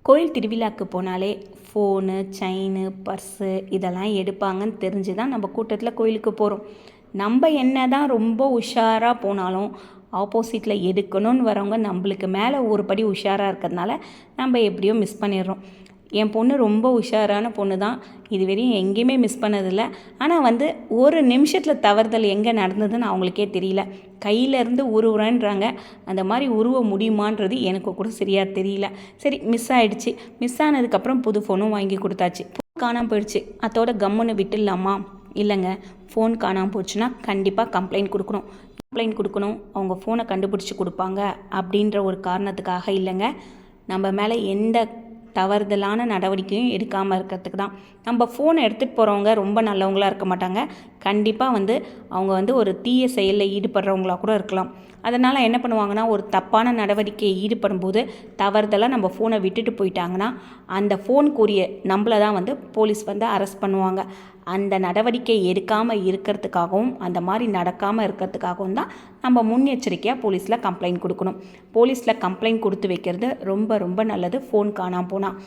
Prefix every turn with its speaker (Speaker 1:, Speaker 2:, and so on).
Speaker 1: கோயில் திருவிழாக்கு போனாலே ஃபோனு, செயினு, பர்ஸு இதெல்லாம் எடுப்பாங்கன்னு தெரிஞ்சு தான் நம்ம கூட்டத்தில் கோயிலுக்கு போகிறோம். நம்ம என்ன தான் ரொம்ப உஷாராக போனாலும் ஆப்போசிட்டில் எடுக்கணும்னு வரவங்க நம்மளுக்கு மேலே ஒரு படி உஷாராக இருக்கிறதுனால நம்ம எப்படியோ மிஸ் பண்ணிடுறோம். என் பொண்ணு ரொம்ப உஷாரான பொண்ணு தான். இதுவரையும் எங்கேயுமே மிஸ் பண்ணதில்லை. ஆனால் ஒரு நிமிஷத்தில் தவறுதல் எங்கே நடந்ததுன்னு அவங்களுக்கே தெரியல. கையிலேருந்து உருவுறேன்றாங்க. அந்த மாதிரி உருவ முடியுமான்றது எனக்கு கூட சரியாக தெரியல. சரி, மிஸ் ஆகிடுச்சு. மிஸ் ஆனதுக்கப்புறம் புது ஃபோனும் வாங்கி கொடுத்தாச்சு. ஃபோன் காணாமல் போயிடுச்சு. அதோட கம்முன்னு விட்டுடலாமா? இல்லைங்க. ஃபோன் காணாமல் போச்சுன்னா கண்டிப்பாக கம்ப்ளைண்ட் கொடுக்கணும். அவங்க ஃபோனை கண்டுபிடிச்சி கொடுப்பாங்க அப்படின்ற ஒரு காரணத்துக்காக இல்லைங்க. நம்ம மேலே எந்த தவறுதலான நடவடிக்கையும் எடுக்காமல் இருக்கிறதுக்கு தான். நம்ம ஃபோனை எடுத்துகிட்டு போகிறவங்க ரொம்ப நல்லவங்களாக இருக்க மாட்டாங்க. கண்டிப்பாக அவங்க ஒரு தீய செயலில் ஈடுபடுறவங்களாக கூட இருக்கலாம். அதனால் என்ன பண்ணுவாங்கன்னா, ஒரு தப்பான நடவடிக்கையை ஈடுபடும்போது தவறுதலாக நம்ம ஃபோனை விட்டுட்டு போயிட்டாங்கன்னா அந்த ஃபோனுக்குரிய நம்மளை தான் போலீஸ் அரெஸ்ட் பண்ணுவாங்க. அந்த நடவடிக்கை எடுக்காமல் இருக்கிறதுக்காகவும் அந்த மாதிரி நடக்காமல் இருக்கிறதுக்காகவும் தான் நம்ம முன்னெச்சரிக்கையாக போலீஸில் கம்ப்ளைண்ட் கொடுக்கணும். போலீஸில் கம்ப்ளைண்ட் கொடுத்து வைக்கிறது ரொம்ப ரொம்ப நல்லது. ஃபோன் காணாமல் போனால்